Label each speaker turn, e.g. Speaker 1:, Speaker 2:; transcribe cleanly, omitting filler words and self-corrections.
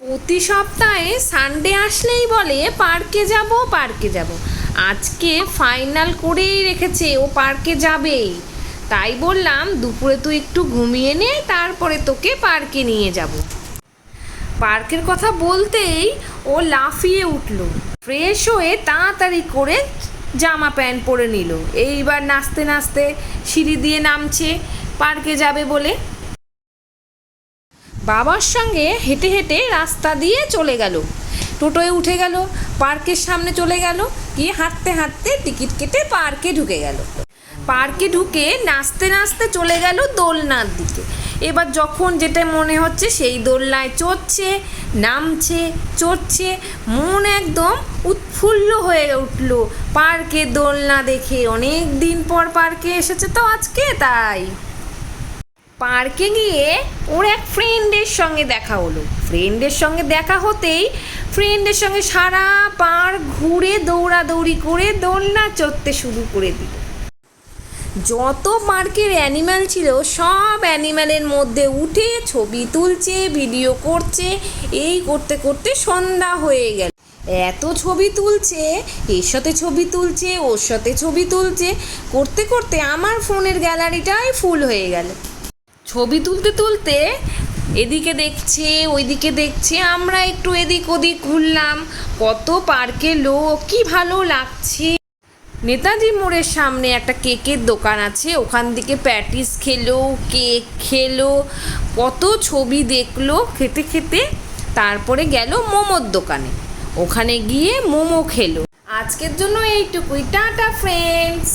Speaker 1: প্রতি সপ্তাহে সানডে আসলেই বলে পার্কে যাব পার্কে যাব। আজকে ফাইনাল করেই রেখেছে ও পার্কে যাবেই। তাই বললাম দুপুরে তুই একটু ঘুমিয়ে নে, তারপরে তোকে পার্কে নিয়ে যাব। পার্কের কথা বলতেই ও লাফিয়ে উঠল, ফ্রেশ হয়ে তাড়াতাড়ি করে জামা প্যান্ট পরে নিল। এইবার নাচতে নাচতে সিঁড়ি দিয়ে নামছে পার্কে যাবে বলে। বাবার সঙ্গে হেঁটে হেঁটে রাস্তা দিয়ে চলে গেল, টোটোয় উঠে গেল, পার্কের সামনে চলে গেল, গিয়ে হাঁটতে হাঁটতে টিকিট কেটে পার্কে ঢুকে গেল। পার্কে ঢুকে নাচতে নাচতে চলে গেল দোলনার দিকে। এবার যখন যেটা মনে হচ্ছে সেই দোলনায় চড়ছে, নামছে, চড়ছে, মন একদম উৎফুল্ল হয়ে উঠল পার্কে দোলনা দেখে। অনেক দিন পর পার্কে এসেছে তো আজকে, তাই পার্কে গিয়ে ওর এক ফ্রেন্ডের সঙ্গে দেখা হলো। ফ্রেন্ডের সঙ্গে দেখা হতেই ফ্রেন্ডের সঙ্গে সারা পার্ক ঘুরে দৌড়াদৌড়ি করে দোলনা চড়তে শুরু করে দিল। যত পার্কের অ্যানিম্যাল ছিল সব অ্যানিম্যালের মধ্যে উঠে ছবি তুলছে, ভিডিও করছে। এই করতে করতে সন্ধ্যা হয়ে গেল। এত ছবি তুলছে, এর সাথে ছবি তুলছে, ওর সাথে ছবি তুলছে, করতে করতে আমার ফোনের গ্যালারিটাই ফুল হয়ে গেল। ছবি তুলতে তুলতে এদিকে দেখছে ওইদিকে দেখছে, আমরা একটু এদিক ওদিক ঘুরলাম। কত পার্কে লোক, কি ভালো লাগছে। নেতাজি মোড়ের সামনে একটা কেকের দোকান আছে, ওখান থেকে প্যাটিস খেলো, কেক খেলো, কত ছবি দেখলো খেতে খেতে। তারপরে গেল মোমোর দোকানে, ওখানে গিয়ে মোমো খেলো। আজকের জন্য এইটুকুই, টাটা ফ্রেন্ডস।